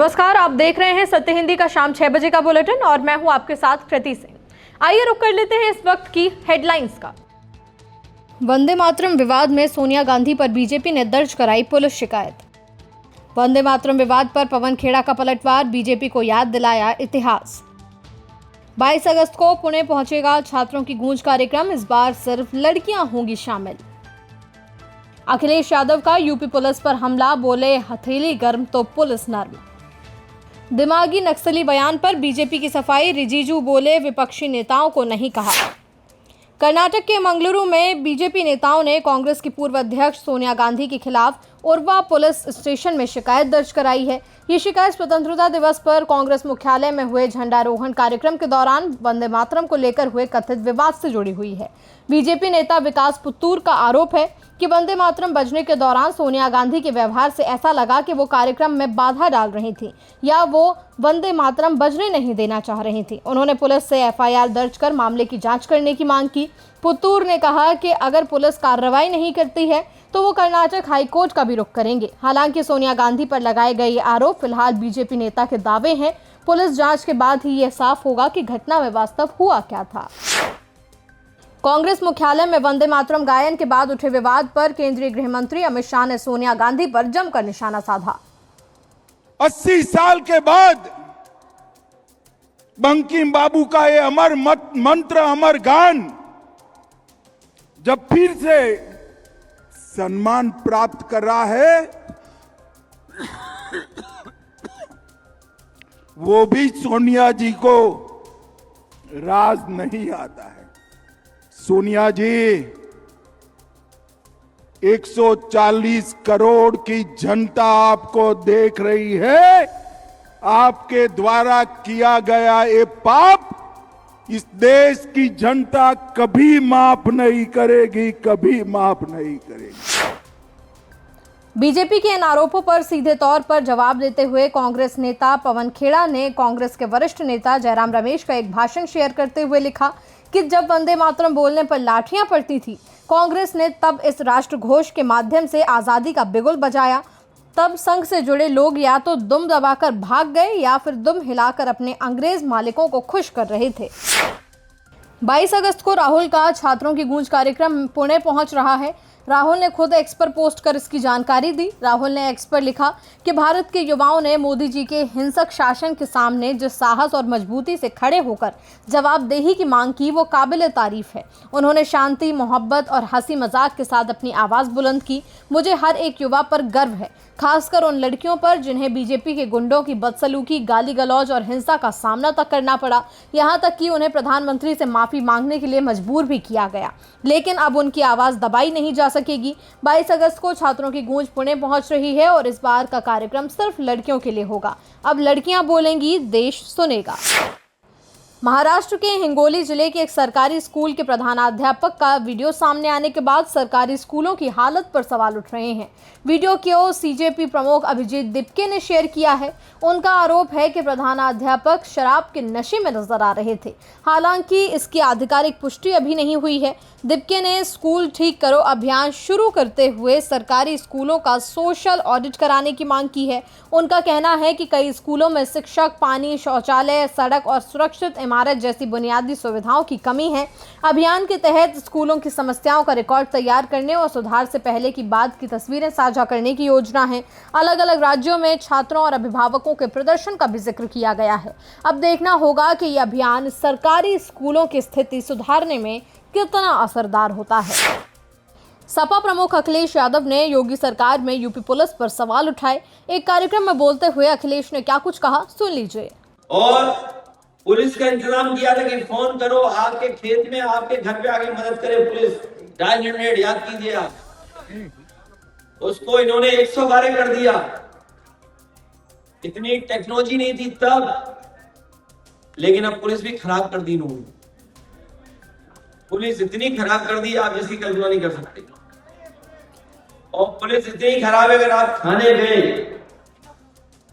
नमस्कार, आप देख रहे हैं सत्य हिंदी का शाम 6 बजे का बुलेटिन और मैं हूं आपके साथ कृति सिंह। आइए रुक कर लेते हैं इस वक्त की हेडलाइंस का। वंदे मातरम विवाद में सोनिया गांधी पर बीजेपी ने दर्ज कराई पुलिस शिकायत। वंदे मातरम विवाद पर पवन खेड़ा का पलटवार, बीजेपी को याद दिलाया इतिहास। 22 अगस्त को पुणे पहुंचेगा छात्रों की गूंज कार्यक्रम, इस बार सिर्फ लड़कियां होंगी शामिल। अखिलेश यादव का यूपी पुलिस पर हमला, बोले हथेली गर्म तो पुलिस नर्म। दिमागी नक्सली बयान पर बीजेपी की सफाई, रिजिजू बोले विपक्षी नेताओं को नहीं कहा। कर्नाटक के मंगलुरु में बीजेपी नेताओं ने कांग्रेस की पूर्व अध्यक्ष सोनिया गांधी के खिलाफ उर्वा पुलिस स्टेशन में शिकायत दर्ज कराई है। ये शिकायत स्वतंत्रता दिवस पर कांग्रेस मुख्यालय में हुए झंडारोहण कार्यक्रम के दौरान वंदे मातरम को लेकर हुए कथित विवाद से जुड़ी हुई है। बीजेपी नेता विकास पुत्तूर का आरोप है कि वंदे मातरम बजने के दौरान सोनिया गांधी के व्यवहार से ऐसा लगा कि वो कार्यक्रम में बाधा डाल रही थी या वो वंदे मातरम बजने नहीं देना चाह रही थी। उन्होंने पुलिस से एफआईआर दर्ज कर मामले की जांच करने की मांग की। पुत्तूर ने कहा कि अगर पुलिस कार्रवाई नहीं करती है तो वो कर्नाटक हाईकोर्ट का भी रुख करेंगे। हालांकि सोनिया गांधी पर लगाए गए आरोप फिलहाल बीजेपी नेता के दावे हैं। पुलिस जांच के बाद ही ये साफ होगा कि घटना में वास्तव हुआ क्या था। कांग्रेस मुख्यालय में वंदे मातरम गायन के बाद उठे विवाद पर केंद्रीय गृह मंत्री अमित शाह ने सोनिया गांधी पर जमकर निशाना साधा। 80 साल के बाद बंकिम बाबू का ये अमर मंत्र, अमर गान जब फिर से सम्मान प्राप्त कर रहा है, वो भी सोनिया जी को राज नहीं आता है। सोनिया जी 140 करोड़ की जनता आपको देख रही है। आपके द्वारा किया गया ये पाप इस देश की जनता कभी माफ नहीं करेगी, कभी माफ नहीं करेगी। बीजेपी के इन आरोपों पर सीधे तौर पर जवाब देते हुए कांग्रेस नेता पवन खेड़ा ने कांग्रेस के वरिष्ठ नेता जयराम रमेश का एक भाषण शेयर करते हुए लिखा कि जब वंदे मातरम बोलने पर लाठियां पड़ती थी, कांग्रेस ने तब इस राष्ट्र घोष के माध्यम से आजादी का बिगुल बजाया। तब संघ से जुड़े लोग या तो दुम दबाकर भाग गए या फिर दुम हिलाकर अपने अंग्रेज मालिकों को खुश कर रहे थे। 22 अगस्त को राहुल का छात्रों की गूंज कार्यक्रम पुणे पहुंच रहा है। राहुल ने खुद एक्स पर पोस्ट कर इसकी जानकारी दी। राहुल ने एक्स पर लिखा कि भारत के युवाओं ने मोदी जी के हिंसक शासन के सामने जिस साहस और मजबूती से खड़े होकर जवाबदेही की मांग की, वो काबिल तारीफ है। उन्होंने शांति, मोहब्बत और हंसी मजाक के साथ अपनी आवाज़ बुलंद की। मुझे हर एक युवा पर गर्व है, खासकर उन लड़कियों पर जिन्हें बीजेपी के गुंडों की बदसलूकी, गाली गलौज और हिंसा का सामना तक करना पड़ा। यहाँ तक कि उन्हें प्रधानमंत्री से माफ़ी मांगने के लिए मजबूर भी किया गया, लेकिन अब उनकी आवाज़ दबाई नहीं जा सकेगी। 22 अगस्त को छात्रों की गूंज पुणे पहुंच रही है और इस बार का कार्यक्रम सिर्फ लड़कियों के लिए होगा। अब लड़कियां बोलेंगी, देश सुनेगा। महाराष्ट्र के हिंगोली जिले के एक सरकारी स्कूल के प्रधानाध्यापक का वीडियो सामने आने के बाद सरकारी स्कूलों की हालत पर सवाल उठ रहे हैं। वीडियो को सीजेपी प्रमुख अभिजीत दिपके ने शेयर किया है। उनका आरोप है कि प्रधानाध्यापक शराब के नशे में नजर आ रहे थे। हालांकि इसकी आधिकारिक पुष्टि अभी नहीं हुई है। दिपके ने स्कूल ठीक करो अभियान शुरू करते हुए सरकारी स्कूलों का सोशल ऑडिट कराने की मांग की है। उनका कहना है कि कई स्कूलों में शिक्षक, पानी, शौचालय, सड़क और सुरक्षित इमारत जैसी बुनियादी सुविधाओं की कमी है। अभियान के तहत स्कूलों की समस्याओं का रिकॉर्ड तैयार करने और सुधार से पहले की बाद की तस्वीरें साझा करने की योजना है। अलग अलग राज्यों में छात्रों और अभिभावकों के प्रदर्शन का भी जिक्र किया गया है। अब देखना होगा कि यह अभियान सरकारी स्कूलों की स्थिति सुधारने में कितना असरदार होता है। सपा प्रमुख अखिलेश यादव ने योगी सरकार में यूपी पुलिस पर सवाल उठाए। एक कार्यक्रम में बोलते हुए अखिलेश ने क्या कुछ कहा, सुन लीजिए। और पुलिस का इंतजाम किया था कि फोन करो, आपके खेत में, आपके घर पे आके मदद करे पुलिस। डायल 100 याद कीजिए आप, उसको इन्होंने 112 कर दिया। इतनी टेक्नोलॉजी नहीं थी तब, लेकिन अब पुलिस भी खराब कर दी इन्होंने। पुलिस इतनी खराब कर दी आप जिसकी कल्पना नहीं कर सकते। और पुलिस इतनी खराब है, अगर आप थाने गए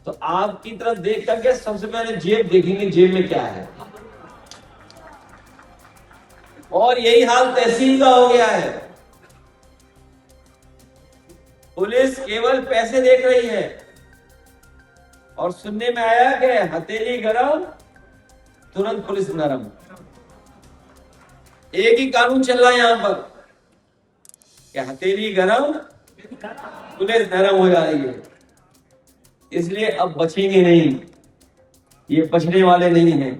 तो आपकी तरफ देख करके सबसे पहले जेब देखेंगे, जेब में क्या है। और यही हाल तहसील का हो गया है। पुलिस केवल पैसे देख रही है और सुनने में आया कि हथेली गरम तुरंत पुलिस नरम। एक ही कानून चल रहा है यहां पर कि हथेली गरम पुलिस नरम हो जा रही है। इसलिए अब बचेंगे नहीं, ये बचने वाले नहीं हैं।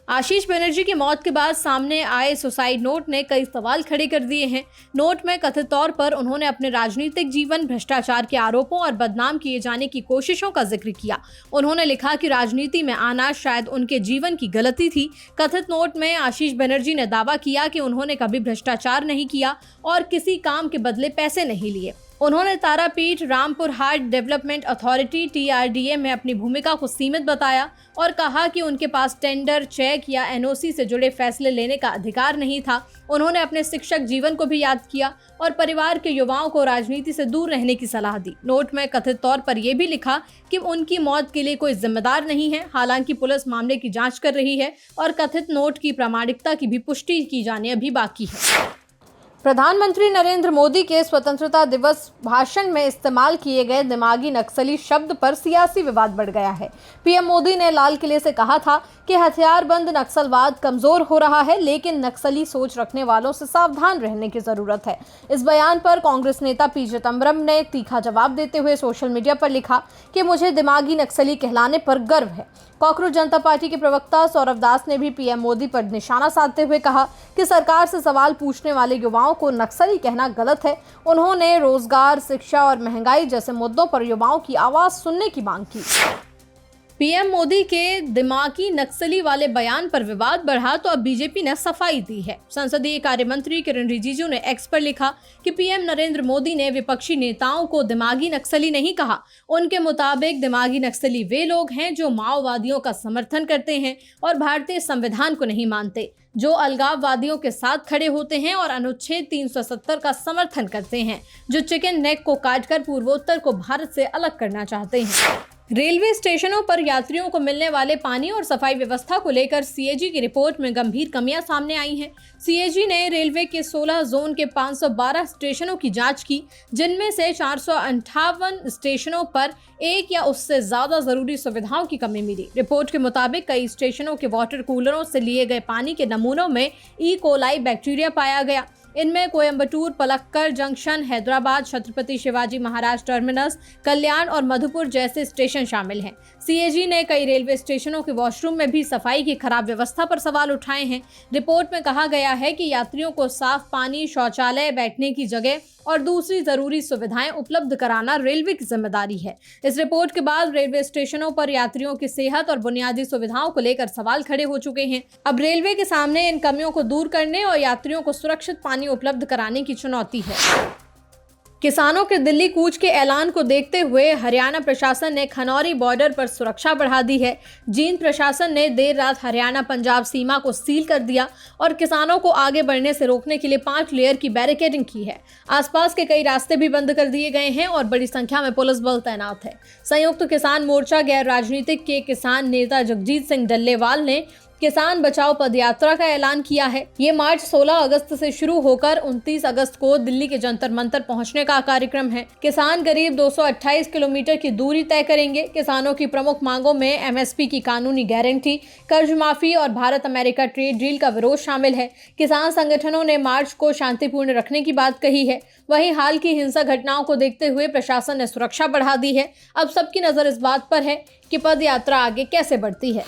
आशीष बनर्जी की मौत के बाद सामने आए सुसाइड नोट ने कई सवाल खड़े कर दिए हैं। नोट में कथित तौर पर उन्होंने अपने राजनीतिक जीवन, भ्रष्टाचार के आरोपों और बदनाम किए जाने की कोशिशों का जिक्र किया। उन्होंने लिखा कि राजनीति में आना शायद उनके जीवन की गलती थी। कथित नोट में आशीष बनर्जी ने दावा किया कि उन्होंने कभी भ्रष्टाचार नहीं किया और किसी काम के बदले पैसे नहीं लिए। उन्होंने तारापीठ रामपुर हाट डेवलपमेंट अथॉरिटी TRDA में अपनी भूमिका को सीमित बताया और कहा कि उनके पास टेंडर, चेक या NOC से जुड़े फैसले लेने का अधिकार नहीं था। उन्होंने अपने शिक्षक जीवन को भी याद किया और परिवार के युवाओं को राजनीति से दूर रहने की सलाह दी। नोट में कथित तौर पर यह भी लिखा कि उनकी मौत के लिए कोई जिम्मेदार नहीं है। हालांकि पुलिस मामले की जांच कर रही है और कथित नोट की प्रामाणिकता की भी पुष्टि की जानी अभी बाकी है। प्रधानमंत्री नरेंद्र मोदी के स्वतंत्रता दिवस भाषण में इस्तेमाल किए गए दिमागी नक्सली शब्द पर सियासी विवाद बढ़ गया है। पीएम मोदी ने लाल किले से कहा था कि हथियारबंद नक्सलवाद कमजोर हो रहा है, लेकिन नक्सली सोच रखने वालों से सावधान रहने की जरूरत है। इस बयान पर कांग्रेस नेता पी चिदंबरम ने तीखा जवाब देते हुए सोशल मीडिया पर लिखा कि मुझे दिमागी नक्सली कहलाने पर गर्व है। कॉकरोच जनता पार्टी के प्रवक्ता सौरभ दास ने भी पीएम मोदी पर निशाना साधते हुए कहा कि सरकार से सवाल पूछने वाले युवाओं को नक्सली कहना गलत है। उन्होंने रोजगार, शिक्षा और महंगाई जैसे मुद्दों पर युवाओं की आवाज सुनने की मांग की। पीएम मोदी के दिमागी नक्सली वाले बयान पर विवाद बढ़ा तो अब बीजेपी ने सफाई दी है। संसदीय कार्य मंत्री किरण रिजिजू ने एक्स पर लिखा कि पीएम नरेंद्र मोदी ने विपक्षी नेताओं को दिमागी नक्सली नहीं कहा। उनके मुताबिक दिमागी नक्सली वे लोग हैं जो माओवादियों का समर्थन करते हैं और भारतीय संविधान को नहीं मानते, जो अलगाववादियों के साथ खड़े होते हैं और अनुच्छेद 370 का समर्थन करते हैं, जो चिकन नेक को काटकर पूर्वोत्तर को भारत से अलग करना चाहते हैं। रेलवे स्टेशनों पर यात्रियों को मिलने वाले पानी और सफाई व्यवस्था को लेकर CAG की रिपोर्ट में गंभीर कमियां सामने आई हैं। CAG ने रेलवे के 16 जोन के 512 स्टेशनों की जांच की, जिनमें से 458 स्टेशनों पर एक या उससे ज्यादा जरूरी सुविधाओं की कमी मिली। रिपोर्ट के मुताबिक कई स्टेशनों के वाटर कूलरों से लिए गए पानी के नमूनों में E. coli बैक्टीरिया पाया गया। इनमें कोयंबटूर, पलक्कड़ जंक्शन, हैदराबाद, छत्रपति शिवाजी महाराज टर्मिनस, कल्याण और मधुपुर जैसे स्टेशन शामिल हैं। CAG ने कई रेलवे स्टेशनों के वॉशरूम में भी सफाई की खराब व्यवस्था पर सवाल उठाए हैं। रिपोर्ट में कहा गया है कि यात्रियों को साफ पानी, शौचालय, बैठने की जगह और दूसरी जरूरी सुविधाएं उपलब्ध कराना रेलवे की जिम्मेदारी है। इस रिपोर्ट के बाद रेलवे स्टेशनों पर यात्रियों की सेहत और बुनियादी सुविधाओं को लेकर सवाल खड़े हो चुके हैं। अब रेलवे के सामने इन कमियों को दूर करने और यात्रियों को सुरक्षित पानी उपलब्ध कराने की चुनौती है। किसानों के दिल्ली कूच के ऐलान को देखते हुए हरियाणा प्रशासन ने खनौरी बॉर्डर पर सुरक्षा बढ़ा दी है। जींद प्रशासन ने देर रात हरियाणा पंजाब सीमा को सील कर दिया और किसानों को आगे बढ़ने से रोकने के लिए 5 लेयर की बैरिकेडिंग की है। आसपास के कई रास्ते भी बंद कर दिए गए हैं और बड़ी संख्या में पुलिस बल तैनात है। संयुक्त किसान मोर्चा गैर राजनीतिक के किसान नेता जगजीत सिंह डल्लेवाल ने किसान बचाओ पदयात्रा का ऐलान किया है। ये मार्च 16 अगस्त से शुरू होकर 29 अगस्त को दिल्ली के जंतर मंतर पहुंचने का कार्यक्रम है। किसान करीब 228 किलोमीटर की दूरी तय करेंगे। किसानों की प्रमुख मांगों में MSP की कानूनी गारंटी, कर्ज माफी और भारत अमेरिका ट्रेड डील का विरोध शामिल है। किसान संगठनों ने मार्च को शांतिपूर्ण रखने की बात कही है। वहीं हाल की हिंसक घटनाओं को देखते हुए प्रशासन ने सुरक्षा बढ़ा दी है। अब सबकी नजर इस बात पर है कि पदयात्रा आगे कैसे बढ़ती है।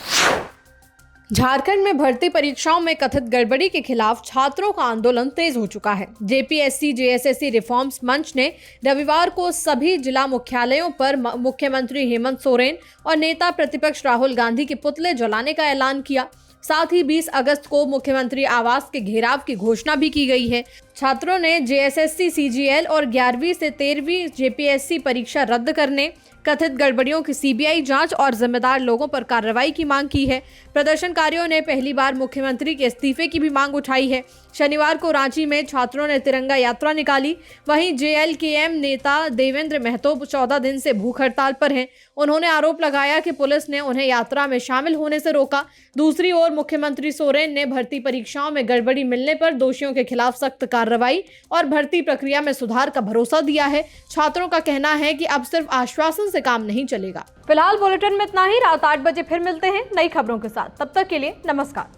झारखंड में भर्ती परीक्षाओं में कथित गड़बड़ी के खिलाफ छात्रों का आंदोलन तेज हो चुका है। JPSC JSSC रिफॉर्म्स मंच ने रविवार को सभी जिला मुख्यालयों पर मुख्यमंत्री हेमंत सोरेन और नेता प्रतिपक्ष राहुल गांधी के पुतले जलाने का ऐलान किया। साथ ही 20 अगस्त को मुख्यमंत्री आवास के घेराव की घोषणा भी की गई है। छात्रों ने JSSC CGL और 11वीं से 13वीं JPSC परीक्षा रद्द करने, कथित गड़बड़ियों की CBI जांच और जिम्मेदार लोगों पर कार्रवाई की मांग की है। प्रदर्शनकारियों ने पहली बार मुख्यमंत्री के इस्तीफे की भी मांग उठाई है। शनिवार को रांची में छात्रों ने तिरंगा यात्रा निकाली। वहीं JLKM नेता देवेंद्र महतो 14 दिन से भूख हड़ताल पर हैं। उन्होंने आरोप लगाया कि पुलिस ने उन्हें यात्रा में शामिल होने से रोका। दूसरी ओर मुख्यमंत्री सोरेन ने भर्ती परीक्षाओं में गड़बड़ी मिलने पर दोषियों के खिलाफ सख्त कार्रवाई और भर्ती प्रक्रिया में सुधार का भरोसा दिया है। छात्रों का कहना है कि अब सिर्फ आश्वासन से काम नहीं चलेगा। फिलहाल बुलेटिन में इतना ही। रात 8 बजे फिर मिलते हैं नई खबरों के साथ। तब तक के लिए नमस्कार।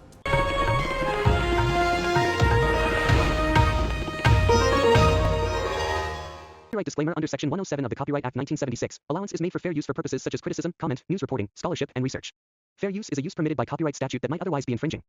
Copyright disclaimer under Section 107 of the Copyright Act 1976. Allowance is made for fair use for purposes such as criticism, comment, news reporting, scholarship, and research. Fair use is a use permitted by copyright statute that might otherwise be infringing.